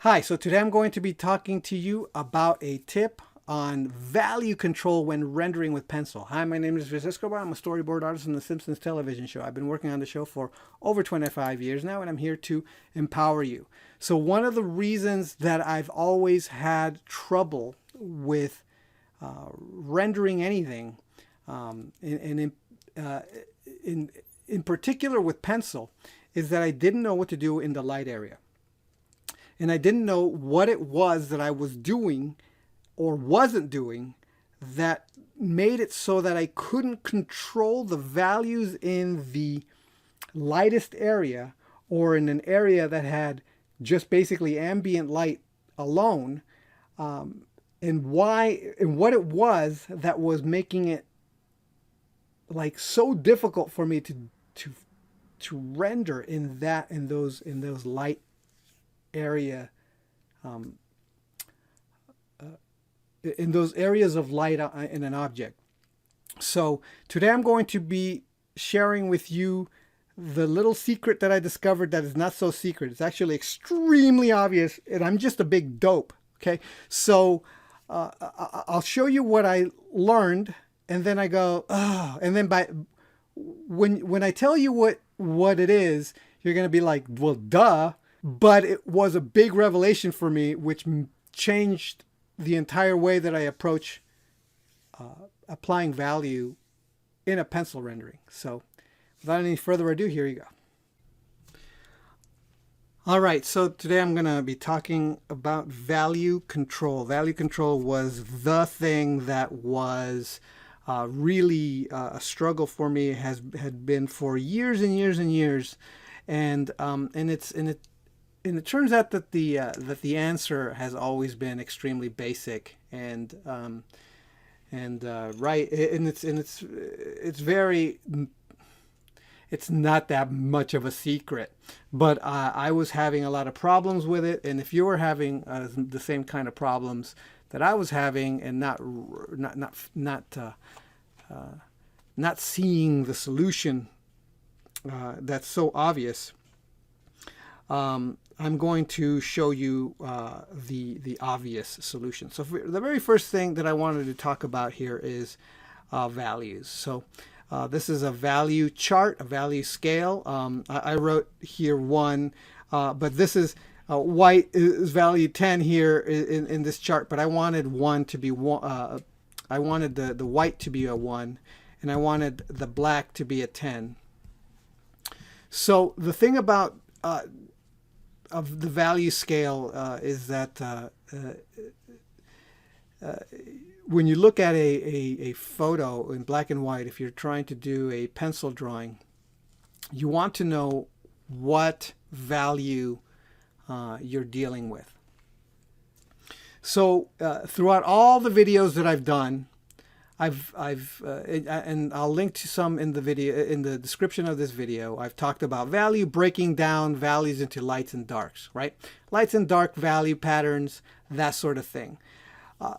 Hi, so today I'm going to be talking to you about a tip on value control when rendering with pencil. Hi, my name is Escobar. I'm a storyboard artist on the Simpsons television show. I've been working on the show for over 25 years now, and I'm here to empower you. So one of the reasons that I've always had trouble with rendering anything, in particular with pencil, is that I didn't know what to do in the light area. And I didn't know what it was that I was doing or wasn't doing that made it so that I couldn't control the values in the lightest area or in an area that had just basically ambient light alone, and what it was that was making it like so difficult for me to render in those light area, in those areas of light in an object. So today I'm going to be sharing with you the little secret that I discovered that is not so secret. It's actually extremely obvious, and I'm just a big dope. Okay, so I'll show you what I learned, and then I go, oh, and then when I tell you what it is, you're gonna be like, well, duh. But it was a big revelation for me, which changed the entire way that I approach applying value in a pencil rendering. So without any further ado, here you go. All right, so today I'm going to be talking about value control. Value control was the thing that was really a struggle for me, had been for years and years and years, and it turns out that the answer has always been extremely basic and right, and it's not that much of a secret, but I was having a lot of problems with it, and if you were having the same kind of problems that I was having and not seeing the solution that's so obvious, I'm going to show you the obvious solution. So the very first thing that I wanted to talk about here is values. So this is a value chart, a value scale. I wrote here 1, but this is white is value 10 here in this chart, but I wanted 1 to be 1. I wanted the white to be a 1, and I wanted the black to be a 10. So the thing about of the value scale is that when you look at a photo in black and white, if you're trying to do a pencil drawing, you want to know what value you're dealing with. So throughout all the videos that I've done, and I'll link to some in the video, in the description of this video. I've talked about value, breaking down values into lights and darks, right? Lights and dark value patterns, that sort of thing.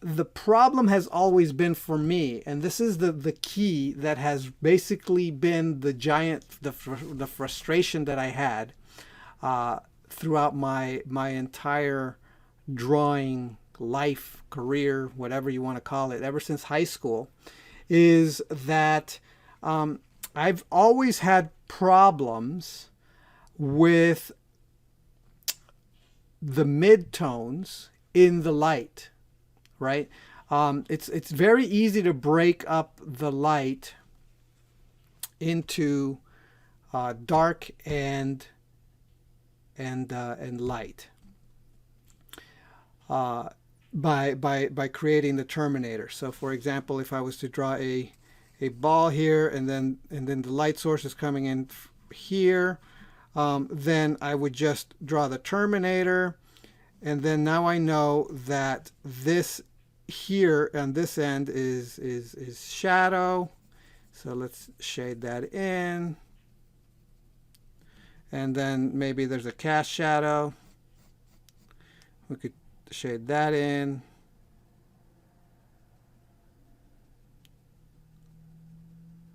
The problem has always been for me, and this is the key that has basically been the frustration that I had throughout my entire drawing life, career, whatever you want to call it, ever since high school, is that I've always had problems with the midtones in the light, right? It's very easy to break up the light into dark and light. By creating the terminator. So for example, if I was to draw a ball here, and then the light source is coming in here, then I would just draw the terminator, and then now I know that this here on this end is shadow. So let's shade that in, and then maybe there's a cast shadow. We could shade that in.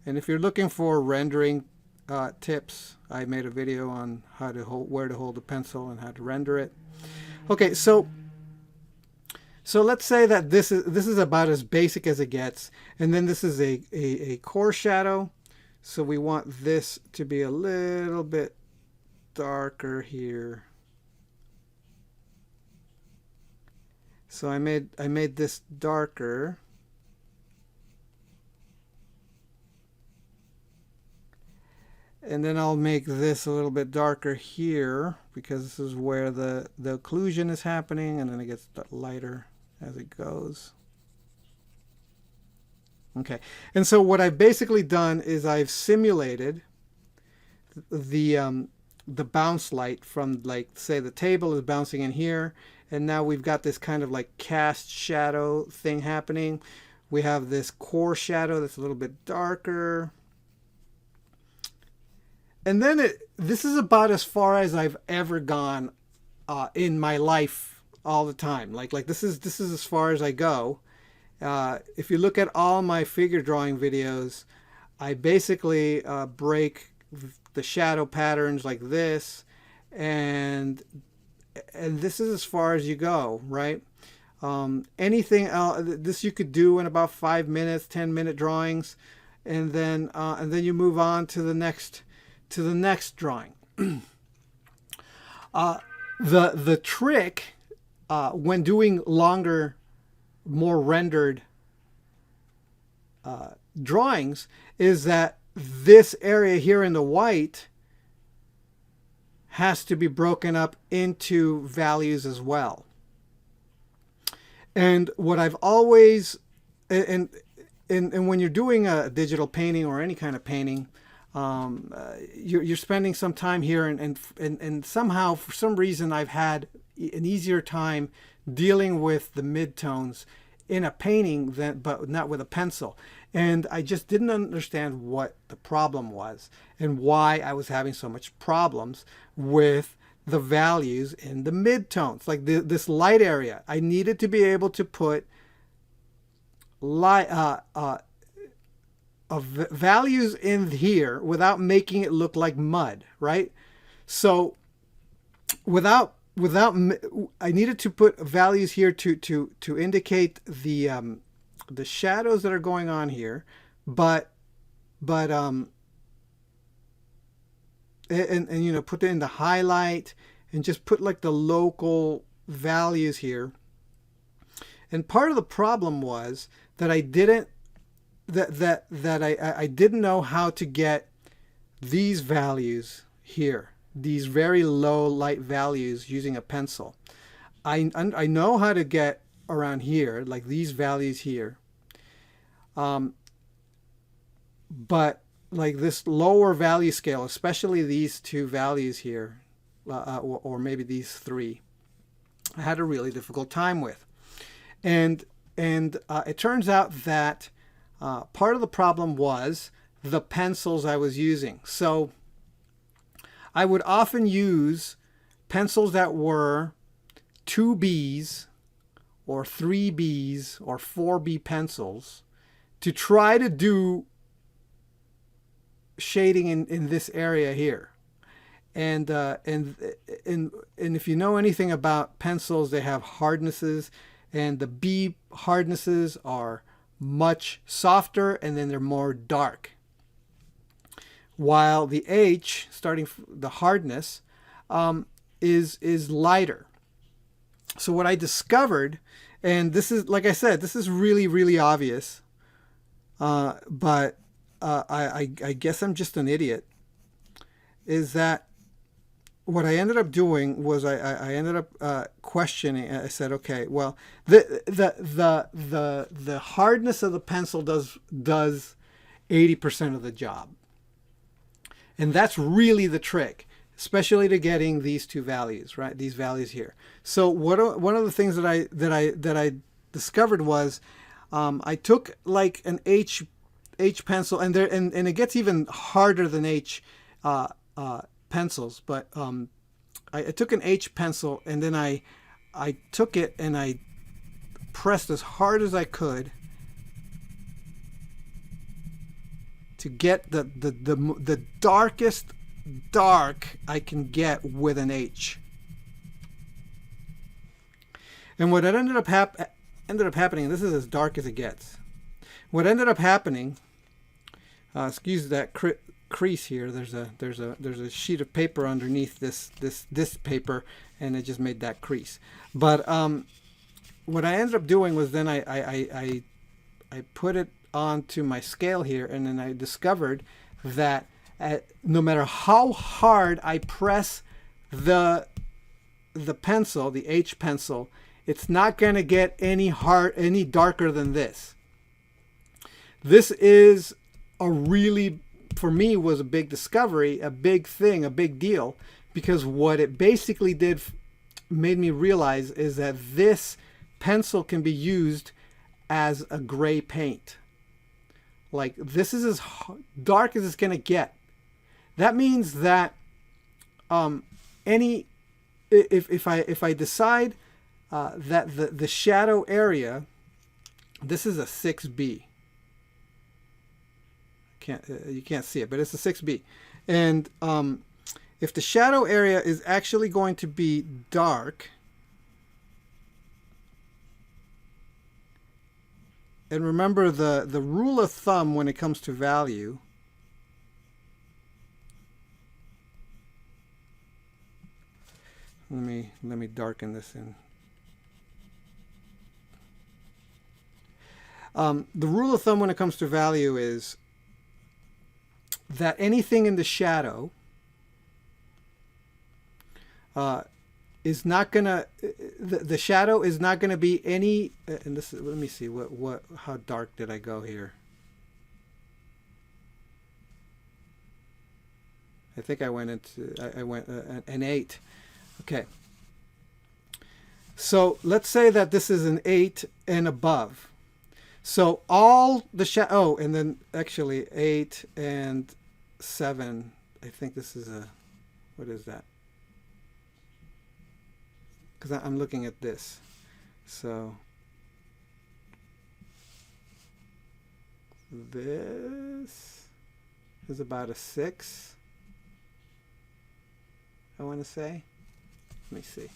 And if you're looking for rendering tips, I made a video on where to hold the pencil and how to render it. Okay, so let's say that this is about as basic as it gets, and then this is a core shadow. So we want this to be a little bit darker here. So I made this darker. And then I'll make this a little bit darker here because this is where the occlusion is happening, and then it gets lighter as it goes. Okay, and so what I've basically done is I've simulated the bounce light from, like, say the table is bouncing in here, and now we've got this kind of like cast shadow thing happening. We have this core shadow that's a little bit darker. And then this is about as far as I've ever gone in my life all the time. Like this is as far as I go. If you look at all my figure drawing videos, I basically break the shadow patterns like this, and this is as far as you go, right? Anything else, this you could do in about 5 minutes, 10-minute drawings, and then you move on to the next drawing. The trick when doing longer, more rendered drawings is that this area here in the white has to be broken up into values as well. And what I've always, and when you're doing a digital painting or any kind of painting, you're spending some time here, and somehow, for some reason, I've had an easier time dealing with the midtones in a painting but not with a pencil. And I just didn't understand what the problem was and why I was having so much problems with the values in the midtones. Like this light area, I needed to be able to put values in here without making it look like mud, right? So I needed to put values here to indicate the shadows that are going on here, but and you know, put it in the highlight and just put like the local values here. And part of the problem was that I didn't I didn't know how to get these values here, these very low light values, using a pencil. I know how to get around here, like these values here, but like this lower value scale, especially these two values here, or maybe these three, I had a really difficult time with. And it turns out that part of the problem was the pencils I was using. So I would often use pencils that were 2Bs or 3Bs or 4B pencils to try to do shading in this area here. And if you know anything about pencils, they have hardnesses, and the B hardnesses are much softer, and then they're more dark, while the H, starting the hardness, is lighter. So what I discovered, and this is, like I said, this is really, really obvious, but I guess I'm just an idiot, is that what I ended up doing was I ended up questioning. I said, okay, well, the hardness of the pencil does 80% of the job, and that's really the trick, especially to getting these two values, right? These values here. So one of the things that I discovered was I took like an H pencil, and it gets even harder than H pencils, but I took an H pencil, and then I took it and I pressed as hard as I could to get the darkest dark I can get with an H. And what ended up happening, this is as dark as it gets. What ended up happening, excuse that crease here. There's a sheet of paper underneath this paper, and it just made that crease. But what I ended up doing was then I put it onto my scale here, and then I discovered that no matter how hard I press the pencil, the H pencil, it's not going to get any darker than this. This is a really, for me, was a big discovery, a big thing, a big deal, because what it basically made me realize is that this pencil can be used as a gray paint. Like, this is as dark as it's going to get. That means that if I decide that the shadow area, this is a 6B. You can't see it, but it's a 6B. And if the shadow area is actually going to be dark, and remember the rule of thumb when it comes to value, let me darken this in. The rule of thumb when it comes to value is that anything in the shadow is not gonna, the shadow is not gonna be any, and this is, let me see, how dark did I go here? I think I went into, I went an 8. Okay. So let's say that this is an 8 and above. So all the shadow, and then actually 8 and 7. I think this is a, what is that? Because I'm looking at this. So this is about a 6, I want to say. Let me see.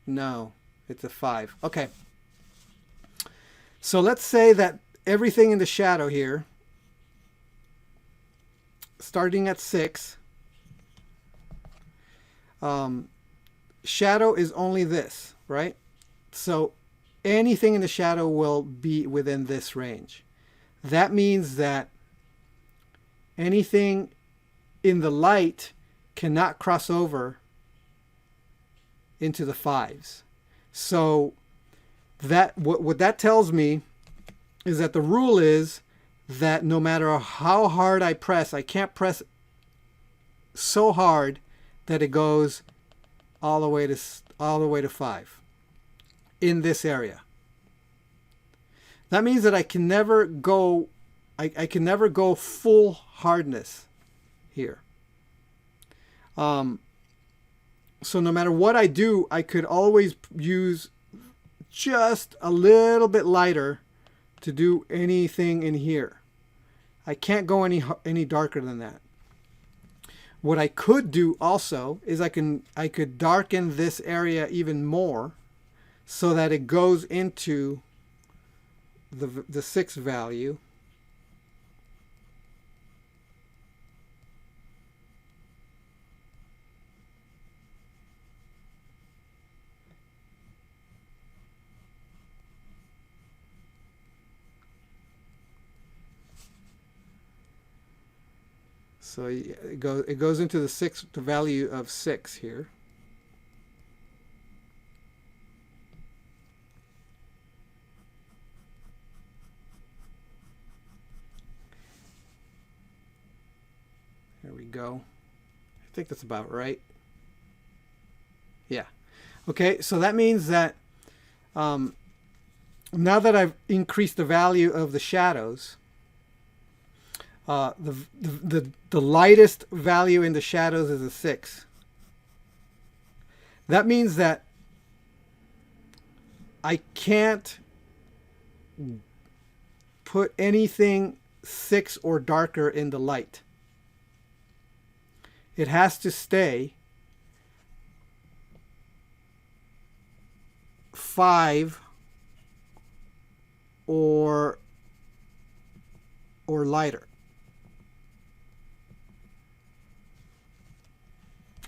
No, it's a 5. Okay. So let's say that everything in the shadow here, starting at 6, shadow is only this, right? So anything in the shadow will be within this range. That means that anything in the light cannot cross over into the 5s. So that what that tells me is that the rule is that no matter how hard I press, I can't press so hard that it goes all the way to 5 in this area. That means that I can never go I can never go full hardness here. So no matter what I do, I could always use just a little bit lighter to do anything in here. I can't go any darker than that. What I could do also is I could darken this area even more so that it goes into the 6 value. So it goes into the value of 6 here. There we go. I think that's about right. Yeah. Okay, so that means that now that I've increased the value of the shadows, the lightest value in the shadows is a 6. That means that I can't put anything 6 or darker in the light. It has to stay 5 or lighter.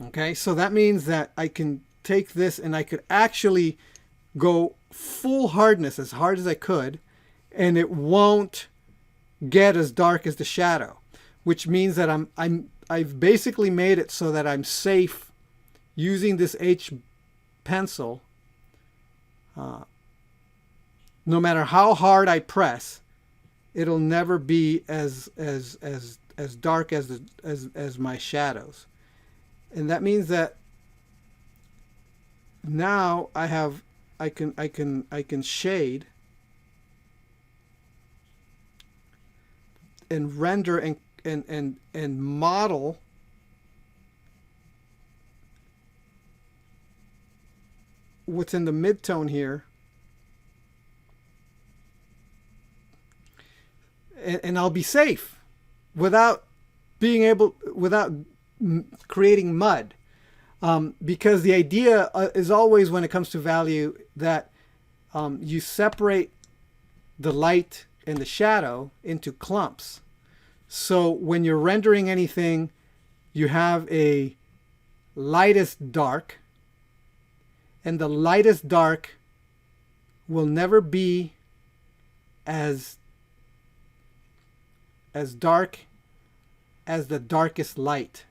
Okay, so that means that I can take this and I could actually go full hardness, as hard as I could, and it won't get as dark as the shadow, which means that I've basically made it so that I'm safe using this H pencil. No matter how hard I press, it'll never be as dark as my shadows. And that means that now I can shade and render and model what's in the midtone here, and I'll be safe without creating mud, because the idea is always, when it comes to value, that you separate the light and the shadow into clumps. So when you're rendering anything, you have a lightest dark, and the lightest dark will never be as dark as the darkest light.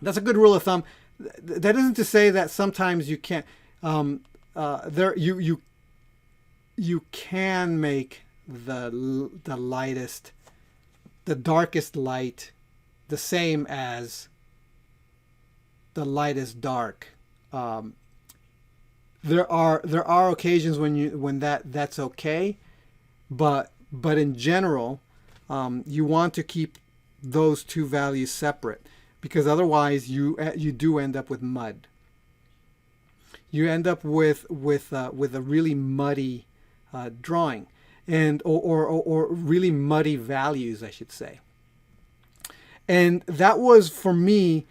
That's a good rule of thumb. That isn't to say that sometimes you can't. You can make the lightest, the darkest light, the same as the lightest dark. There are occasions when that's okay, but in general, you want to keep those two values separate, because otherwise you do end up with mud. You end up with a really muddy drawing, and or really muddy values, I should say. And that was, for me,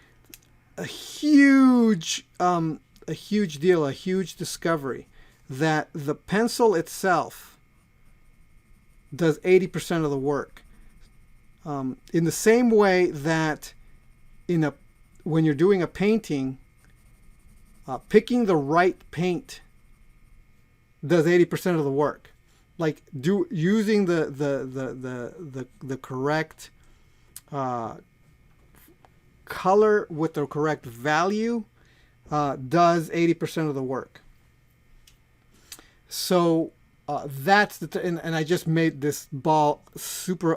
a huge deal, a huge discovery, that the pencil itself does 80% of the work. In the same way that when you're doing a painting, picking the right paint does 80% of the work. Like using the correct color with the correct value does 80% of the work. So that's and I just made this ball super.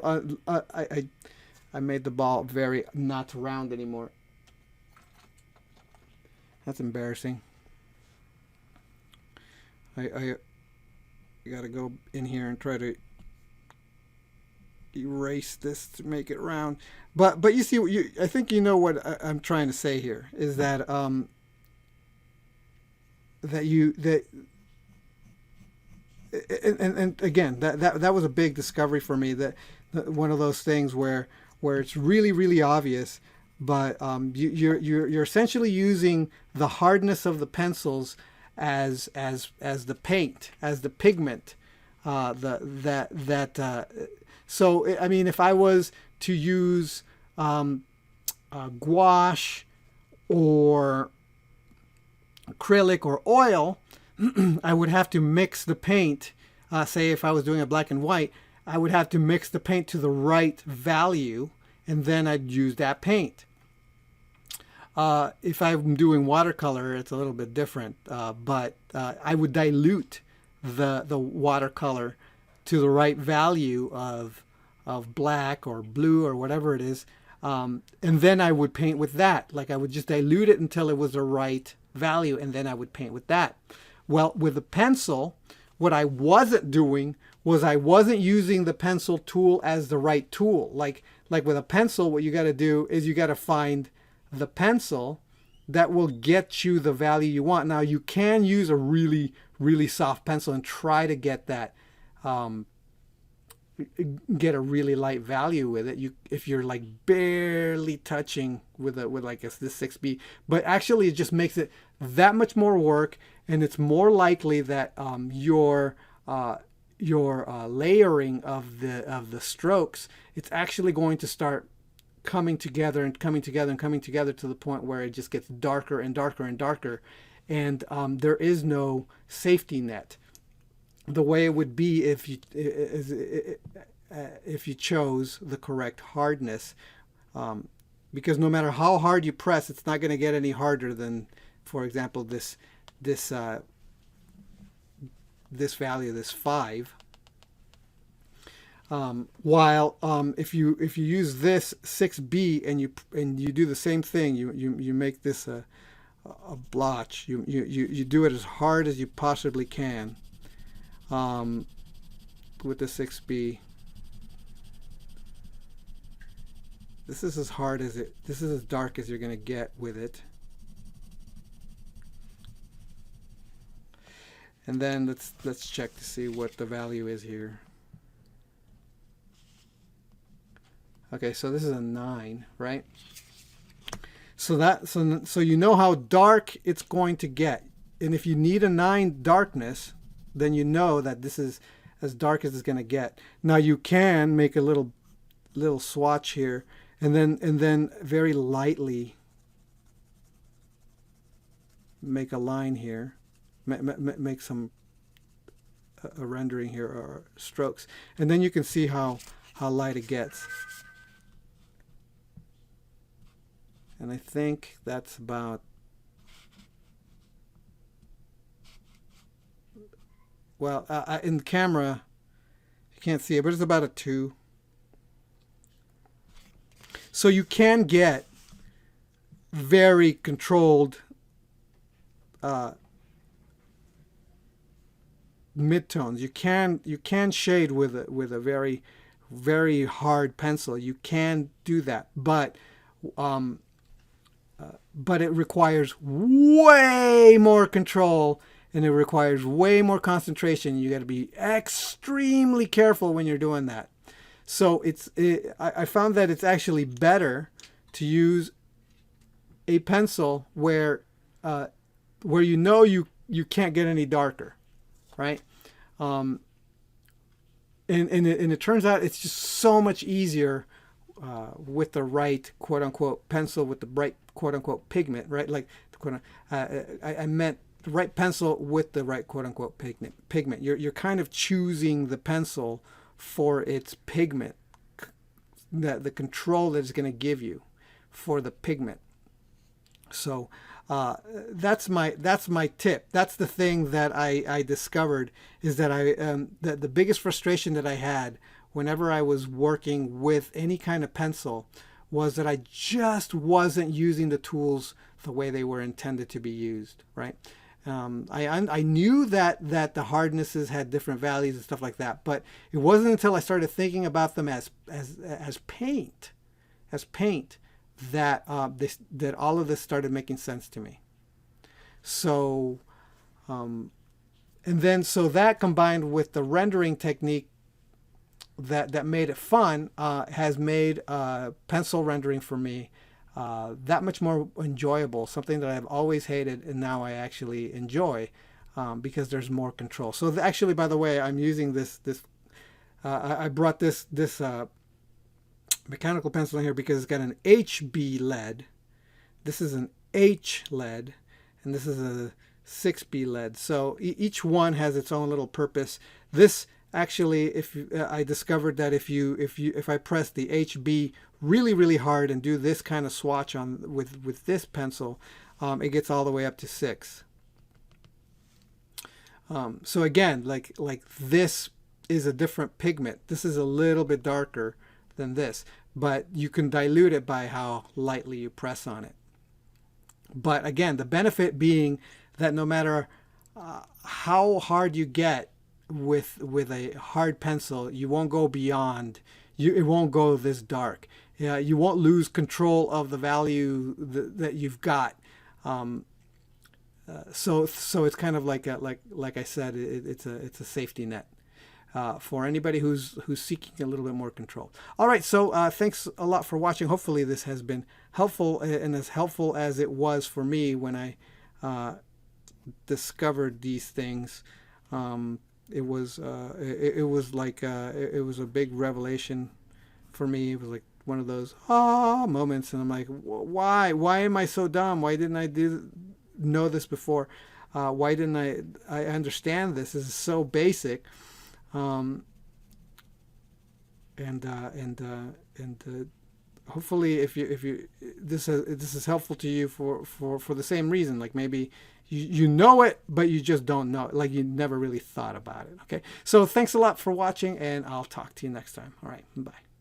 I made the ball very not round anymore. That's embarrassing. I gotta go in here and try to erase this to make it round. But you see, I think you know what I'm trying to say here is that and again, that was a big discovery for me. That one of those things where it's really obvious, but you're essentially using the hardness of the pencils as the paint, as the pigment. So I mean, if I was to use gouache or acrylic or oil, I would have to mix the paint. Say if I was doing a black and white, I would have to mix the paint to the right value, and then I'd use that paint. If I'm doing watercolor, it's a little bit different, but I would dilute the watercolor to the right value of black or blue or whatever it is, and then I would paint with that. Like I would just dilute it until it was the right value, and then I would paint with that. Well, with the pencil, what I wasn't doing was I wasn't using the pencil tool as the right tool. Like with a pencil, what you got to do is you got to find the pencil that will get you the value you want. Now, you can use a really soft pencil and try to get that get a really light value with it. If you're like barely touching with like this 6B, but actually it just makes it that much more work, and it's more likely that your layering of the strokes, it's actually going to start coming together and coming together and coming together to the point where it just gets darker and darker and darker, and there is no safety net the way it would be if you chose the correct hardness, because no matter how hard you press, it's not going to get any harder than, for example, this this value, this 5. While if you use this 6B and you do the same thing, you make this a blotch. You do it as hard as you possibly can with the 6B. This is as hard as it. This is as dark as you're going to get with it. And then let's check to see what the value is here. Okay, so this is a 9, right? So you know how dark it's going to get, and if you need a 9 darkness, then you know that this is as dark as it's going to get. Now you can make a little swatch here, and then very lightly make a line here, make some a rendering here or strokes, and then you can see how light it gets. And I think that's about, well, in the camera you can't see it, but it's about a 2. So you can get very controlled midtones. You can shade with a very, very hard pencil. You can do that, but it requires way more control, and it requires way more concentration. You got to be extremely careful when you're doing that. So I found that it's actually better to use a pencil where you know you can't get any darker, right? And it turns out it's just so much easier with the right quote unquote pencil with the right quote unquote pigment, right? Like I meant the right pencil with the right quote unquote pigment. You're kind of choosing the pencil for its pigment, the control that it's going to give you for the pigment. So that's my tip. That's the thing that I discovered, is that that the biggest frustration that I had whenever I was working with any kind of pencil was that I just wasn't using the tools the way they were intended to be used, right? I knew that the hardnesses had different values and stuff like that, but it wasn't until I started thinking about them as paint, that that all of this started making sense to me. So, and then so that combined with the rendering technique that made it fun has made pencil rendering for me that much more enjoyable, something that I've always hated and now I actually enjoy because there's more control. So actually, by the way, I'm using this I brought this mechanical pencil in here because it's got an HB lead. This is an H lead, and this is a 6B lead. So each one has its own little purpose. This actually, I discovered that if I press the HB really, really hard and do this kind of swatch on with this pencil, it gets all the way up to 6. So again, like this is a different pigment. This is a little bit darker than this, but you can dilute it by how lightly you press on it. But again, the benefit being that no matter how hard you get with a hard pencil, you won't go beyond, it won't go this dark. You won't lose control of the value that you've got. So it's kind of like I said, it's a safety net. for anybody who's seeking a little bit more control. All right, so thanks a lot for watching. Hopefully this has been helpful, and as helpful as it was for me when I discovered these things. It was like it was a big revelation for me. It was like one of those moments, and I'm like, why am I so dumb? Why didn't I know this before? Why didn't I understand this? This is so basic. Hopefully, if you this is helpful to you for the same reason. Like maybe you know it, but you just don't know it. Like you never really thought about it. Okay. So thanks a lot for watching, and I'll talk to you next time. All right. Bye.